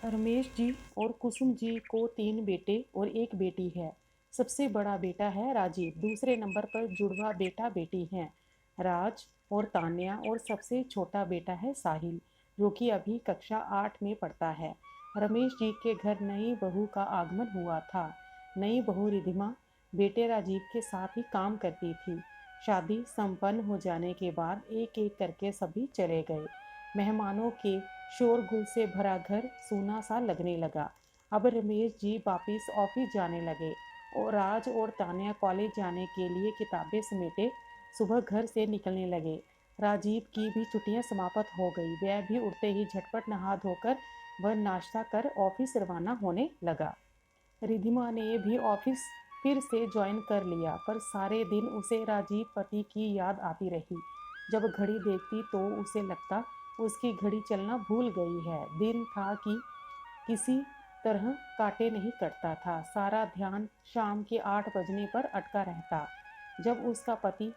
रमेश जी और कुसुम जी को तीन बेटे और एक बेटी है। सबसे बड़ा बेटा है राजीव, दूसरे नंबर पर जुड़वा बेटा बेटी हैं राज और तान्या, और सबसे छोटा बेटा है साहिल, जो कि अभी कक्षा 8 में पढ़ता है। रमेश जी के घर नई बहू का आगमन हुआ था। नई बहू रिधिमा बेटे राजीव के साथ ही काम करती थी। शादी संपन्न हो जाने के बाद एक एक करके सभी चले गए। मेहमानों के शोरगुल से भरा घर सूना सा लगने लगा। अब रमेश जी वापिस ऑफिस जाने लगे और राज और तान्या कॉलेज जाने के लिए किताबें समेटे सुबह घर से निकलने लगे। राजीव की भी छुट्टियां समाप्त हो गई। वह भी उठते ही झटपट नहा धोकर वह नाश्ता कर ऑफिस रवाना होने लगा। रिधिमा ने भी ऑफिस फिर से ज्वाइन कर लिया, पर सारे दिन उसे राजीव पति की याद आती रही। जब घड़ी देखती तो उसे लगता उसकी घड़ी चलना भूल गई है। दिन था कि किसी तरह काटे नहीं कटता था। सारा ध्यान शाम के 8 बजने पर अटका रहता, जब उसका पति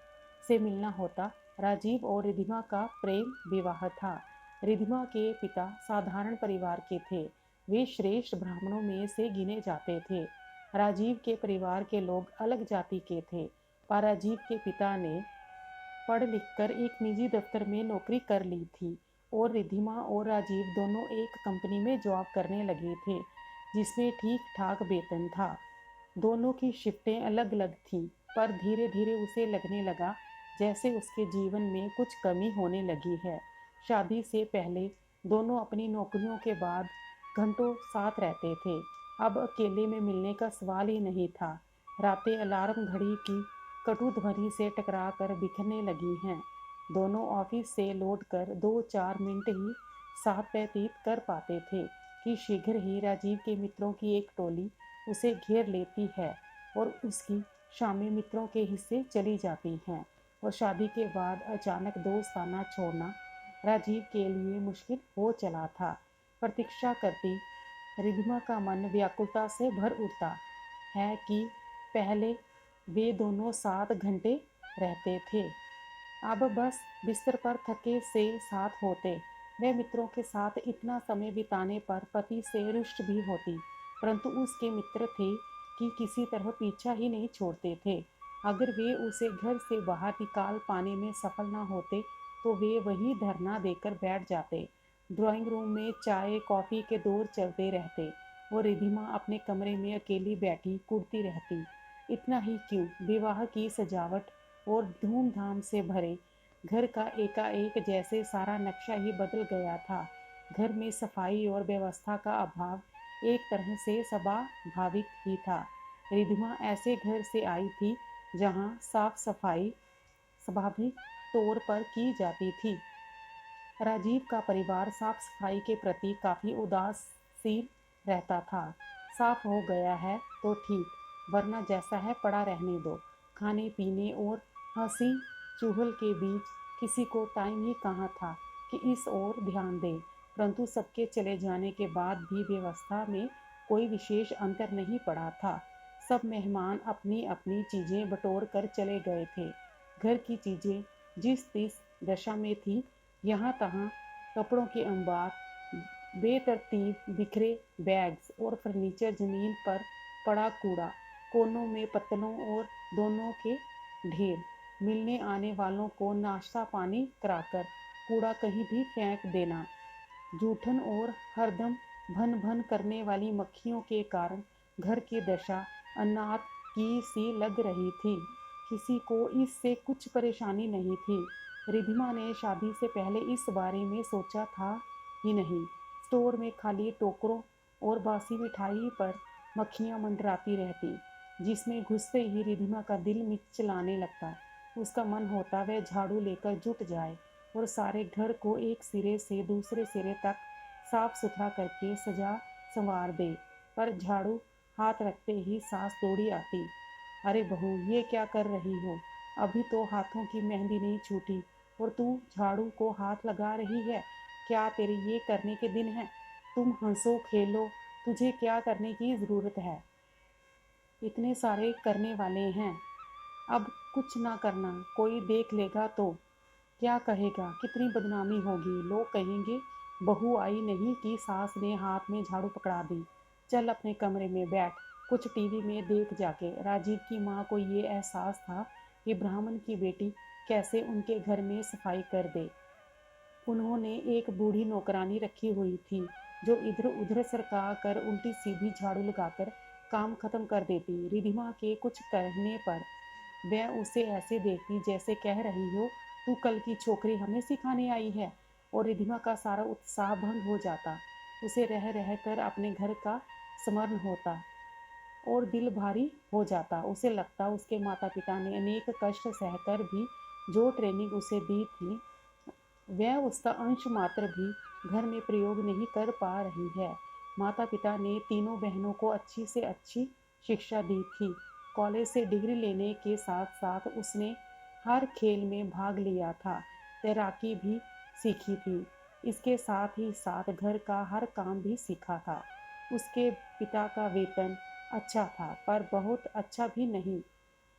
से मिलना होता। राजीव और रिधिमा का प्रेम विवाह था। रिधिमा के पिता साधारण परिवार के थे। वे श्रेष्ठ ब्राह्मणों में से गिने जाते थे। राजीव के परिवार के लोग अलग जाति के थे, पर राजीव के पिता ने पढ़ लिखकर एक निजी दफ्तर में नौकरी कर ली थी और रिधिमा और राजीव दोनों एक कंपनी में जॉब करने लगे थे, जिसमें ठीक ठाक वेतन था। दोनों की शिफ्टें अलग अलग थीं, पर धीरे धीरे उसे लगने लगा जैसे उसके जीवन में कुछ कमी होने लगी है। शादी से पहले दोनों अपनी नौकरियों के बाद घंटों साथ रहते थे। अब अकेले में मिलने का सवाल ही नहीं था। रातें अलार्म घड़ी की कटु ध्वनि से टकरा कर बिखरने लगी हैं। दोनों ऑफिस से लौट कर 2-4 मिनट ही साथ व्यतीत कर पाते थे कि शीघ्र ही राजीव के मित्रों की एक टोली उसे घेर लेती है और उसकी शामी मित्रों के हिस्से चली जाती हैं। और शादी के बाद अचानक दोस्ताना छोड़ना राजीव के लिए मुश्किल हो चला था। प्रतीक्षा करती रिधिमा का मन व्याकुलता से भर उठता है कि पहले वे दोनों 7 घंटे रहते थे, अब बस बिस्तर पर थके से साथ होते। वह मित्रों के साथ इतना समय बिताने पर पति से रुष्ट भी होती, परंतु उसके मित्र थे कि किसी तरह पीछा ही नहीं छोड़ते थे। अगर वे उसे घर से बाहर निकाल पाने में सफल न होते तो वे वही धरना देकर बैठ जाते। ड्राइंग रूम में चाय कॉफ़ी के दौर चलते रहते और रिधिमा अपने कमरे में अकेली बैठी कुढ़ती रहती। इतना ही क्यों, विवाह की सजावट और धूमधाम से भरे घर का एकाएक जैसे सारा नक्शा ही बदल गया था। घर में सफाई और व्यवस्था का अभाव एक तरह से स्वाभाविक ही था। रिधिमा ऐसे घर से आई थी जहाँ साफ सफाई स्वाभाविक तौर पर की जाती थी। राजीव का परिवार साफ सफाई के प्रति काफ़ी उदासीन रहता था। साफ हो गया है तो ठीक, वरना जैसा है पड़ा रहने दो। खाने पीने और हंसी चूहल के बीच किसी को टाइम ही कहाँ था कि इस ओर ध्यान दे। परंतु सबके चले जाने के बाद भी व्यवस्था में कोई विशेष अंतर नहीं पड़ा था। सब मेहमान अपनी अपनी चीज़ें बटोर कर चले गए थे। घर की चीज़ें जिस तिस दशा में थी, यहाँ तहाँ कपड़ों के अंबार, बेतरतीब बिखरे बैग्स और फर्नीचर, जमीन पर पड़ा कूड़ा, कोनों में पत्तलों और दोनों के ढेर। मिलने आने वालों को नाश्ता पानी कराकर कूड़ा कहीं भी फेंक देना। जूठन और हरदम भन भन करने वाली मक्खियों के कारण घर की दशा अनाथ की सी लग रही थी। किसी को इससे कुछ परेशानी नहीं थी। रिधिमा ने शादी से पहले इस बारे में सोचा था ही नहीं। स्टोर में खाली टोकरों और बासी मिठाई पर मक्खियाँ मंडराती रहती, जिसमें घुसते ही रिधिमा का दिल मिचलाने लगता। उसका मन होता वह झाड़ू लेकर जुट जाए और सारे घर को एक सिरे से दूसरे सिरे तक साफ सुथरा करके सजा संवार दे, पर झाड़ू हाथ रखते ही सांस दौड़ी आती। अरे बहू, ये क्या कर रही हो? अभी तो हाथों की मेहंदी नहीं छूटी और तू झाड़ू को हाथ लगा रही है। क्या तेरे ये करने के दिन हैं? तुम हंसो खेलो, तुझे क्या करने की ज़रूरत है? इतने सारे करने वाले हैं। अब कुछ ना करना, कोई देख लेगा तो क्या कहेगा? कितनी बदनामी होगी। लोग कहेंगे बहू आई नहीं कि सास ने हाथ में झाड़ू पकड़ा दी। चल अपने कमरे में बैठ, कुछ टीवी में देख जाके। राजीव की माँ को ये एहसास था कि ब्राह्मण की बेटी कैसे उनके घर में सफाई कर दे। उन्होंने एक बूढ़ी नौकरानी रखी हुई थी जो इधर उधर सरका कर उल्टी सीधी झाड़ू लगाकर काम खत्म कर देती। रिधिमा के कुछ कहने पर वह उसे ऐसे देखती जैसे कह रही हो, तू कल की छोकरी हमें सिखाने आई है। और रिधिमा का सारा उत्साह भंग हो जाता। उसे रह रह कर अपने घर का स्मरण होता और दिल भारी हो जाता। उसे लगता उसके माता पिता ने अनेक कष्ट सहकर भी जो ट्रेनिंग उसे दी थी वह उसका अंश मात्र भी घर में प्रयोग नहीं कर पा रही है। माता पिता ने तीनों बहनों को अच्छी से अच्छी शिक्षा दी थी। कॉलेज से डिग्री लेने के साथ साथ उसने हर खेल में भाग लिया था, तैराकी भी सीखी थी। इसके साथ ही साथ घर का हर काम भी सीखा था। उसके पिता का वेतन अच्छा था पर बहुत अच्छा भी नहीं,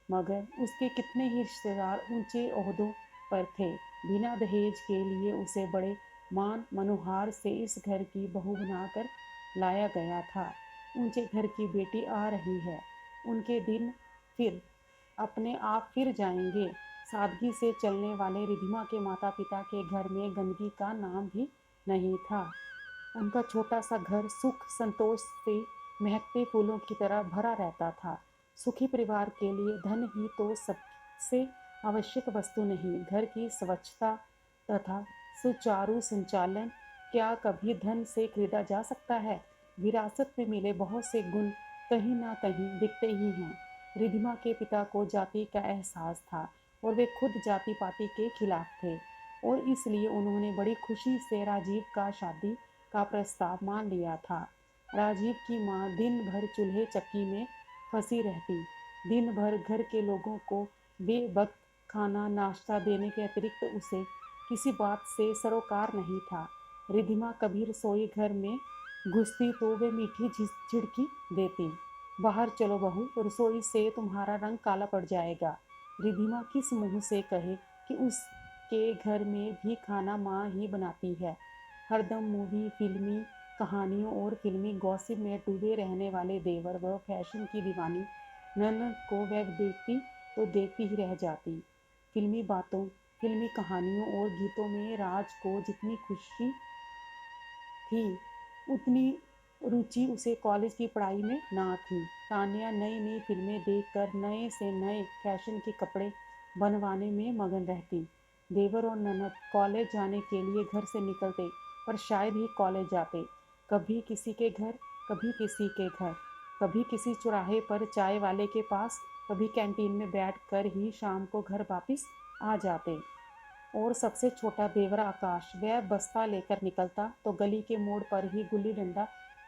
मगर उसके कितने ही रिश्तेदार ऊंचे ओहदों पर थे। बिना दहेज के लिए उसे बड़े मान मनोहार से इस घर की बहू बनाकर लाया गया था। ऊंचे घर की बेटी आ रही है, उनके दिन फिर अपने आप फिर जाएंगे। सादगी से चलने वाले रिधिमा के माता पिता के घर में गंदगी का नाम भी नहीं था। उनका छोटा सा घर सुख संतोष से महकते फूलों की तरह भरा रहता था। सुखी परिवार के लिए धन ही तो सबसे आवश्यक वस्तु नहीं, घर की स्वच्छता तथा सुचारू संचालन क्या कभी धन से खरीदा जा सकता है। विरासत में मिले बहुत से गुण कहीं ना कहीं दिखते ही हैं। रिधिमा के पिता को जाति का एहसास था और वे खुद जाति पाति के खिलाफ थे और इसलिए उन्होंने बड़ी खुशी से राजीव का शादी का प्रस्ताव मान लिया था। राजीव की माँ दिन भर चूल्हे चक्की में फंसी रहती। दिन भर घर के लोगों को बेवक्त खाना नाश्ता देने के अतिरिक्त उसे किसी बात से सरोकार नहीं था। रिधिमा कभी रसोई घर में घुसती तो वे मीठी झिड़की देती, बाहर चलो बहू, रसोई से तुम्हारा रंग काला पड़ जाएगा। रिधिमा किस मुंह से कहे कि उसके घर में भी खाना माँ ही बनाती है। हरदम मूवी फिल्मी कहानियों और फिल्मी गॉसिप में डूबे रहने वाले देवर व फैशन की दीवानी ननद को वह देखती तो देखती ही रह जाती। फिल्मी बातों, फिल्मी कहानियों और गीतों में राज को जितनी खुशी थी उतनी रुचि उसे कॉलेज की पढ़ाई में ना थी। तान्या नई नई फिल्में देखकर नए से नए फैशन के कपड़े बनवाने में मगन रहती। देवर और ननद कॉलेज जाने के लिए घर से निकलते पर शायद ही कॉलेज जाते। कभी किसी के घर, कभी किसी के घर, कभी किसी चौराहे पर चाय वाले के पास, कभी कैंटीन में बैठ कर ही शाम को घर वापिस आ जाते। और सबसे छोटा देवर आकाश, वह बस्ता लेकर निकलता तो गली के मोड़ पर ही गुल्ली डंडा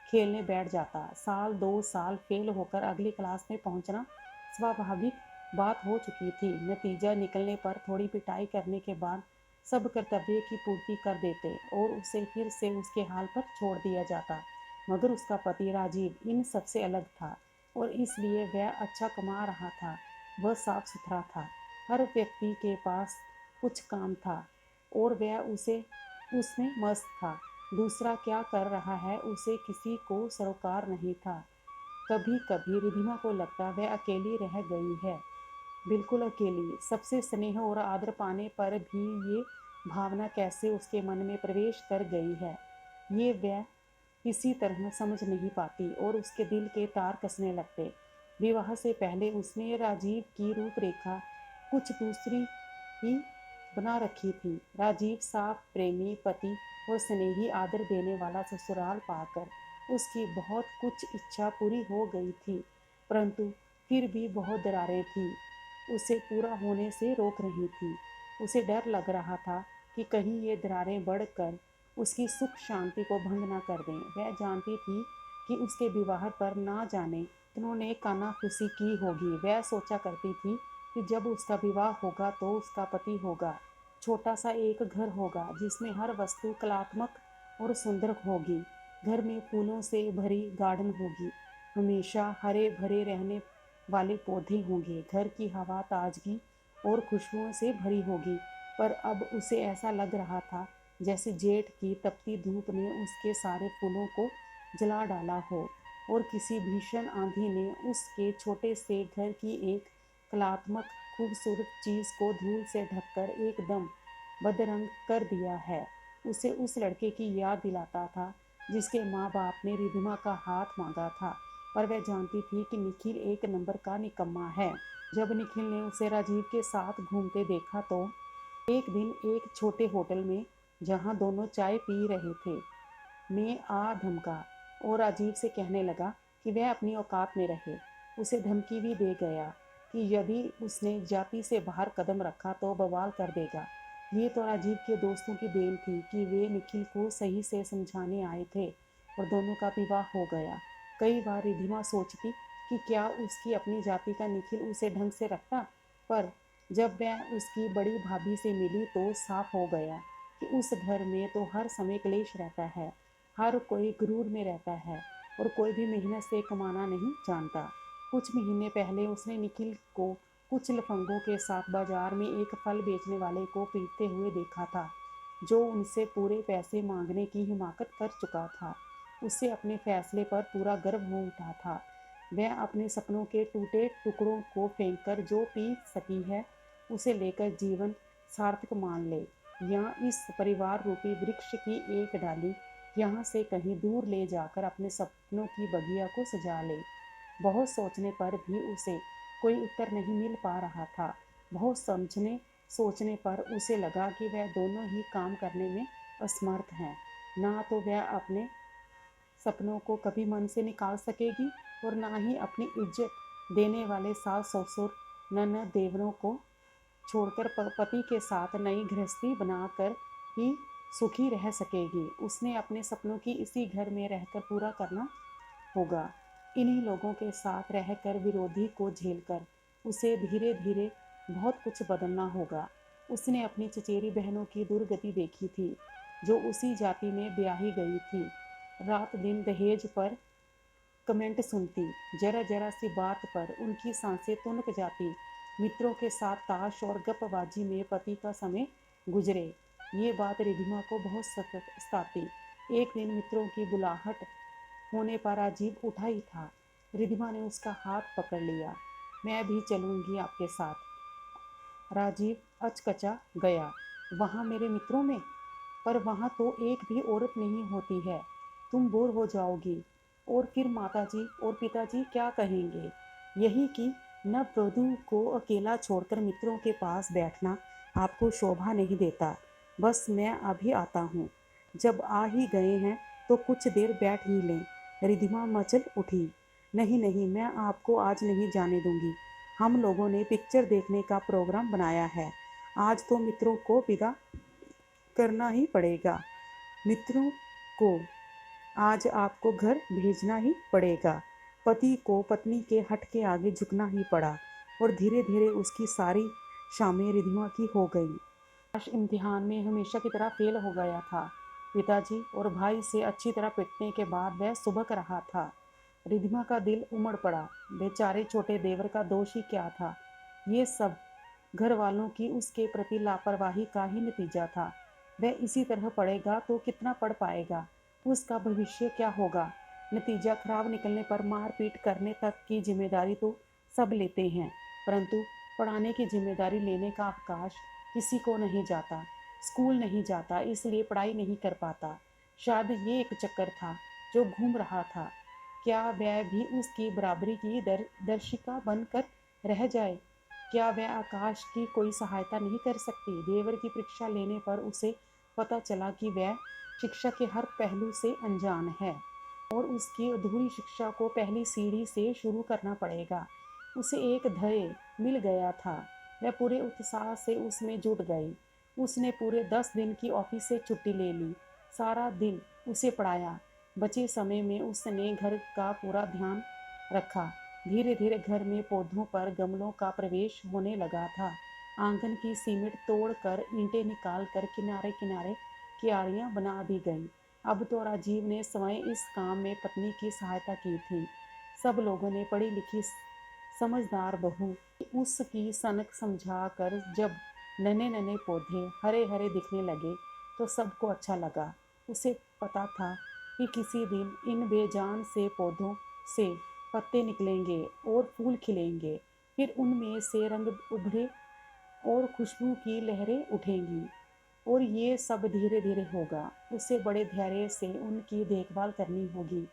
खेलने बैठ जाता। साल 2 साल फेल होकर अगली क्लास में पहुंचना स्वाभाविक बात हो चुकी थी। नतीजा निकलने पर थोड़ी पिटाई करने के बाद सब कर्तव्य की पूर्ति कर देते और उसे फिर से उसके हाल पर छोड़ दिया जाता। मगर उसका पति राजीव इन सबसे अलग था और इसलिए वह अच्छा कमा रहा था। वह साफ सुथरा था, हर व्यक्ति के पास कुछ काम था और वह उसमें मस्त था। दूसरा क्या कर रहा है उसे किसी को सरोकार नहीं था। कभी कभी रिधिमा को लगता वह अकेली रह गई है, बिल्कुल अकेली। सबसे स्नेह और आदर पाने पर भी ये भावना कैसे उसके मन में प्रवेश कर गई है, ये वह किसी तरह समझ नहीं पाती और उसके दिल के तार कसने लगते। विवाह से पहले उसने राजीव की रूपरेखा कुछ दूसरी ही बना रखी थी। राजीव साफ प्रेमी पति और स्नेही आदर देने वाला ससुराल पाकर उसकी बहुत कुछ इच्छा पूरी हो गई थी, परंतु फिर भी बहुत दरारें थी उसे पूरा होने से रोक रही थी। उसे डर लग रहा था कि कहीं ये दरारें बढ़कर उसकी सुख शांति को भंग न कर दें। वह जानती थी कि उसके विवाह पर ना जाने उन्होंने कानाफूसी की होगी। वह सोचा करती थी कि जब उसका विवाह होगा तो उसका पति होगा, छोटा सा एक घर होगा जिसमें हर वस्तु कलात्मक और सुंदर होगी। घर में फूलों से भरी गार्डन होगी, हमेशा हरे भरे रहने वाले पौधे होंगे। घर की हवा ताजगी और खुशबुओं से भरी होगी। पर अब उसे ऐसा लग रहा था जैसे जेठ की तपती धूप ने उसके सारे फूलों को जला डाला हो और किसी भीषण आंधी ने उसके छोटे से घर की एक कलात्मक खूबसूरत चीज़ को धूल से ढककर एकदम बदरंग कर दिया है। उसे उस लड़के की याद दिलाता था जिसके माँ बाप ने रिधिमा का हाथ मांगा था, पर वह जानती थी कि निखिल एक नंबर का निकम्मा है। जब निखिल ने उसे राजीव के साथ घूमते देखा तो एक दिन एक छोटे होटल में, जहाँ दोनों चाय पी रहे थे, में आ धमका और राजीव से कहने लगा कि वह अपनी औकात में रहे। उसे धमकी भी दे गया कि यदि उसने जाति से बाहर कदम रखा तो बवाल कर देगा। ये तो राजीव के दोस्तों की देन थी कि वे निखिल को सही से समझाने आए थे और दोनों का विवाह हो गया। कई बार रिधिमा सोचती कि क्या उसकी अपनी जाति का निखिल उसे ढंग से रखता, पर जब वह उसकी बड़ी भाभी से मिली तो साफ हो गया कि उस घर में तो हर समय क्लेश रहता है, हर कोई गुरूर में रहता है और कोई भी मेहनत से कमाना नहीं जानता। कुछ महीने पहले उसने निखिल को कुछ लफंगों के साथ बाजार में एक फल बेचने वाले को पीटते हुए देखा था, जो उनसे पूरे पैसे मांगने की हिमाकत कर चुका था। उससे अपने फैसले पर पूरा गर्व हो उठा था। वह अपने सपनों के टूटे टुकड़ों को फेंककर जो पी सकी है, उसे लेकर जीवन सार्थक मान ले, या इस परिवार रूपी वृक्ष की एक डाली यहाँ से कहीं दूर ले जाकर अपने सपनों की बगिया को सजा ले। बहुत सोचने पर भी उसे कोई उत्तर नहीं मिल पा रहा था। बहुत समझने सोचने पर उसे लगा कि वह दोनों ही काम करने में असमर्थ हैं। ना तो वह अपने सपनों को कभी मन से निकाल सकेगी और ना ही अपनी इज्जत देने वाले सास ससुर ननद देवरों को छोड़कर पति के साथ नई गृहस्थी बनाकर ही सुखी रह सकेगी। उसने अपने सपनों की इसी घर में रहकर पूरा करना होगा। इन्हीं लोगों के साथ रहकर विरोधी को झेलकर उसे धीरे धीरे बहुत कुछ बदलना होगा। उसने अपनी चचेरी बहनों की दुर्गति देखी थी, जो उसी जाति में ब्याही गई थी। रात दिन दहेज पर कमेंट सुनती, जरा जरा सी बात पर उनकी सांसें तुनक जाती। मित्रों के साथ ताश और गपबाजी में पति का समय गुजरे, ये बात रिधिमा को बहुत सताती। एक दिन मित्रों की बुलाहट होने पर राजीव उठा ही था। रिधिमा ने उसका हाथ पकड़ लिया। मैं भी चलूंगी आपके साथ। राजीव अचकचा गया। वहाँ मेरे मित्रों में? पर वहाँ तो एक भी औरत नहीं होती है, तुम बोर हो जाओगी। और फिर माताजी और पिताजी क्या कहेंगे? यही कि नववधू को अकेला छोड़कर मित्रों के पास बैठना आपको शोभा नहीं देता। बस मैं अभी आता हूँ। जब आ ही गए हैं तो कुछ देर बैठ ही लें। रिधिमा मचल उठी। नहीं नहीं, मैं आपको आज नहीं जाने दूंगी। हम लोगों ने पिक्चर देखने का प्रोग्राम बनाया है। आज तो मित्रों को विदा करना ही पड़ेगा। मित्रों को आज आपको घर भेजना ही पड़ेगा। पति को पत्नी के हट के आगे झुकना ही पड़ा और धीरे धीरे उसकी सारी शामें रिधिमा की हो गई। आकाश इम्तिहान में हमेशा की तरह फेल हो गया था। पिताजी और भाई से अच्छी तरह पिटने के बाद वह सुबक रहा था। रिधिमा का दिल उमड़ पड़ा। बेचारे छोटे देवर का दोष ही क्या था? ये सब घर वालों की उसके प्रति लापरवाही का ही नतीजा था। वह इसी तरह पढ़ेगा तो कितना पढ़ पाएगा? उसका भविष्य क्या होगा? नतीजा खराब निकलने पर मारपीट करने तक की जिम्मेदारी तो सब लेते हैं, परंतु पढ़ाने की जिम्मेदारी लेने का अवकाश किसी को नहीं जाता। स्कूल नहीं जाता इसलिए पढ़ाई नहीं कर पाता। शायद ये एक चक्कर था जो घूम रहा था। क्या वह भी उसकी बराबरी की दर्शिका बनकर रह जाए? क्या वह आकाश की कोई सहायता नहीं कर सकती? देवर की परीक्षा लेने पर उसे पता चला कि वह शिक्षा के हर पहलू से अनजान है और उसकी अधूरी शिक्षा को पहली सीढ़ी से शुरू करना पड़ेगा। उसे एक ध्येय मिल गया था। वह पूरे उत्साह से उसमें जुट गई। उसने पूरे 10 दिन की ऑफिस से छुट्टी ले ली। सारा दिन उसे पढ़ाया। बचे समय में उसने घर का पूरा ध्यान रखा। धीरे धीरे घर में पौधों पर गमलों का प्रवेश होने लगा था। आंगन की सीमेंट तोड़कर ईंटें निकालकर किनारे किनारे क्यारियां बना दी गईं। अब तो राजीव ने स्वयं इस काम में पत्नी की सहायता की थी। सब लोगों ने पढ़ी लिखी समझदार बहू उसकी सनक समझा कर जब नन्हे नन्हे पौधे हरे हरे दिखने लगे तो सबको अच्छा लगा। उसे पता था कि किसी दिन इन बेजान से पौधों से पत्ते निकलेंगे और फूल खिलेंगे, फिर उनमें से रंग उभरे और खुशबू की लहरें उठेंगी, और ये सब धीरे धीरे होगा। उसे बड़े धैर्य से उनकी देखभाल करनी होगी।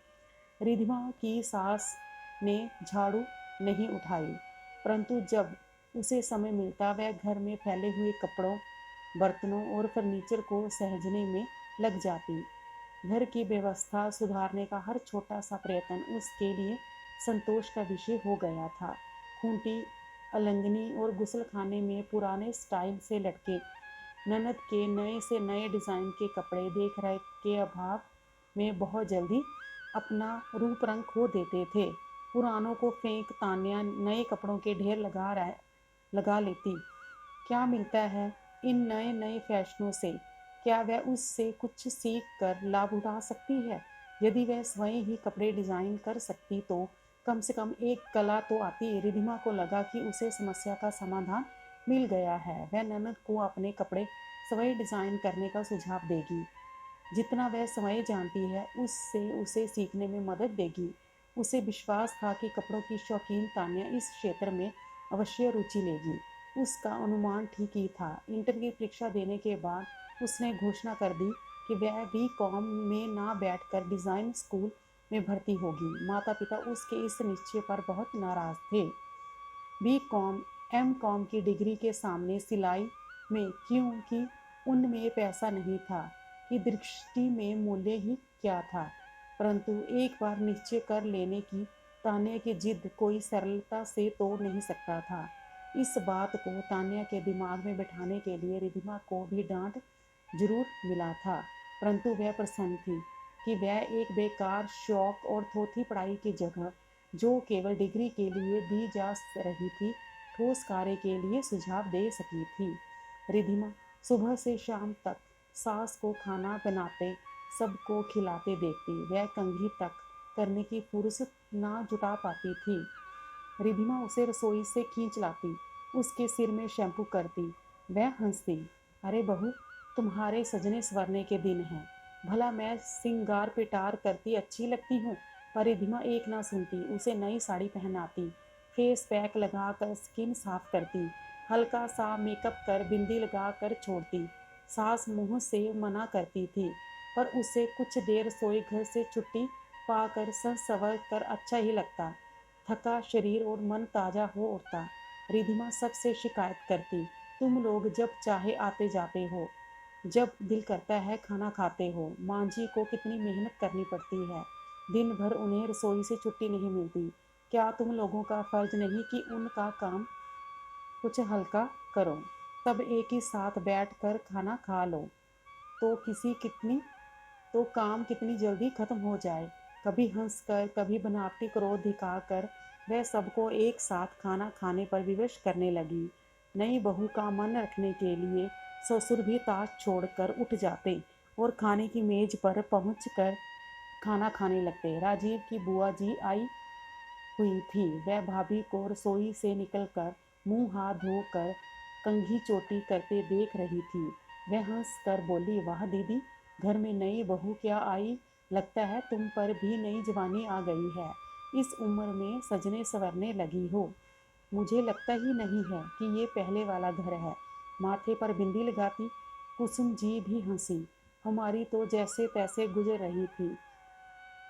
रिधिमा की सास ने झाड़ू नहीं उठाई, परंतु जब उसे समय मिलता वह घर में फैले हुए कपड़ों, बर्तनों और फर्नीचर को सहेजने में लग जाती। घर की व्यवस्था सुधारने का हर छोटा सा प्रयत्न उसके लिए संतोष का विषय हो गया था। खूंटी, अलंगनी और गुसलखाने में पुराने स्टाइल से लटके ननद के नए से नए डिज़ाइन के कपड़े देख रेख के अभाव में बहुत जल्दी अपना रूप रंग खो देते थे। पुरानों को फेंक तान्या नए कपड़ों के ढेर लगा लेती। क्या मिलता है इन नए नए फैशनों से? क्या वह उससे कुछ सीख कर लाभ उठा सकती है? यदि वह स्वयं ही कपड़े डिज़ाइन कर सकती तो कम से कम एक कला तो आती। रिधिमा को लगा कि उसे समस्या का समाधान मिल गया है। वह ननद को अपने कपड़े स्वयं डिज़ाइन करने का सुझाव देगी। जितना वह स्वयं जानती है उससे उसे सीखने में मदद देगी। उसे विश्वास था कि कपड़ों की शौकीन तान्या इस क्षेत्र में अवश्य रुचि लेगी। उसका अनुमान ठीक ही था। इंटर की परीक्षा देने के बाद उसने घोषणा कर दी कि वह बीकॉम में ना बैठकर डिज़ाइन स्कूल में भर्ती होगी। माता पिता उसके इस निश्चय पर बहुत नाराज़ थे। बीकॉम, एमकॉम की डिग्री के सामने सिलाई में, क्योंकि उनमें पैसा नहीं था, की दृष्टि में मूल्य ही क्या था। परंतु एक बार निश्चय कर लेने की तान्या की जिद कोई सरलता से तोड़ नहीं सकता था। इस बात को तान्या के दिमाग में बैठाने के लिए रिधिमा को भी डांट जरूर मिला था, परंतु वह प्रसन्न थी कि वह एक बेकार शौक और थोथी पढ़ाई की जगह, जो केवल डिग्री के लिए दी जा रही थी, ठोस कार्य के लिए सुझाव दे सकी थी। रिधिमा सुबह से शाम तक सास को खाना बनाते, सबको खिलाते देखती। वह कंघी तक करने की फुर्सत ना जुटा पाती थी। रिधिमा उसे रसोई से खींच लाती, उसके सिर में शैम्पू करती। वह हंसती, अरे बहू, तुम्हारे सजने संवरने के दिन हैं, भला मैं सिंगार पिटार करती अच्छी लगती हूँ? पर रिधिमा एक ना सुनती। उसे नई साड़ी पहनाती, फेस पैक लगा कर स्किन साफ करती, हल्का सा मेकअप कर बिंदी लगा कर छोड़ती। सास मुंह से मना करती थी, पर उसे कुछ देर रसोई घर से छुट्टी पाकर संवर कर अच्छा ही लगता। थका शरीर और मन ताज़ा हो उठता। रिधिमा सबसे शिकायत करती, तुम लोग जब चाहे आते जाते हो, जब दिल करता है खाना खाते हो। माँ जी को कितनी मेहनत करनी पड़ती है, दिन भर उन्हें रसोई से छुट्टी नहीं मिलती। क्या तुम लोगों का फर्ज नहीं कि उनका काम कुछ हल्का करो? सब एक ही साथ बैठ कर खाना खा लो तो काम कितनी जल्दी खत्म हो जाए। कभी हंसकर, कभी बनावटी क्रोध दिखाकर वह सबको एक साथ खाना खाने पर विवश करने लगी। नई बहू का मन रखने के लिए ससुर भी ताश छोड़कर उठ जाते और खाने की मेज पर पहुंचकर खाना खाने लगते। राजीव की बुआ जी आई हुई थी। वह भाभी को रसोई से निकलकर मुंह हाथ धोकर कंघी चोटी करते देख रही थी। वह हंस कर बोली, वाह दीदी, घर में नई बहू क्या आई, लगता है तुम पर भी नई जवानी आ गई है, इस उम्र में सजने संवरने लगी हो। मुझे लगता ही नहीं है कि ये पहले वाला घर है। माथे पर बिंदी लगाती कुसुम जी भी हंसी। हमारी तो जैसे तैसे गुजर रही थी,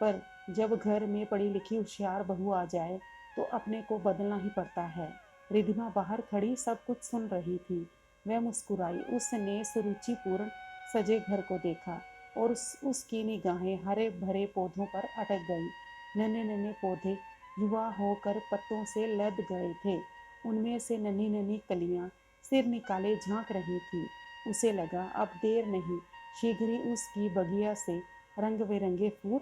पर जब घर में पढ़ी लिखी होशियार बहू आ जाए तो अपने को बदलना ही पड़ता है। रिधिमा बाहर खड़ी सब कुछ सुन रही थी। वह मुस्कुराई। उसने सुरुचिपूर्ण सजे घर को देखा और उसकी निगाहें हरे भरे पौधों पर अटक गई। नन्हे नन्हे पौधे युवा होकर पत्तों से लद गए थे। उनमें से नन्ही नन्ही कलियां सिर निकाले झांक रही थी। उसे लगा अब देर नहीं, शीघ्र ही उसकी बगिया से रंग बिरंगे फूल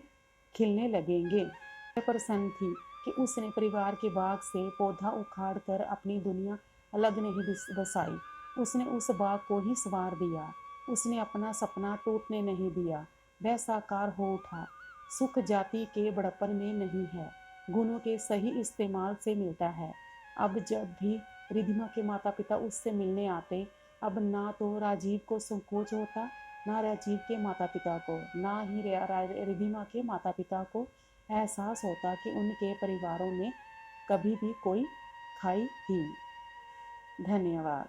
खिलने लगेंगे। वह प्रसन्न थी कि उसने परिवार के बाग से पौधा उखाड़ कर अपनी दुनिया अलग नहीं बसाई। उसने उस बाग को ही संवार दिया। उसने अपना सपना टूटने नहीं दिया, वह साकार हो उठा। सुख जाति के बड़प्पन में नहीं है, गुणों के सही इस्तेमाल से मिलता है। अब जब भी रिधिमा के माता पिता उससे मिलने आते, अब ना तो राजीव को संकोच होता ना राजीव के माता पिता को, ना ही रिधिमा के माता पिता को एहसास होता कि उनके परिवारों में कभी भी कोई खाई थी। धन्यवाद।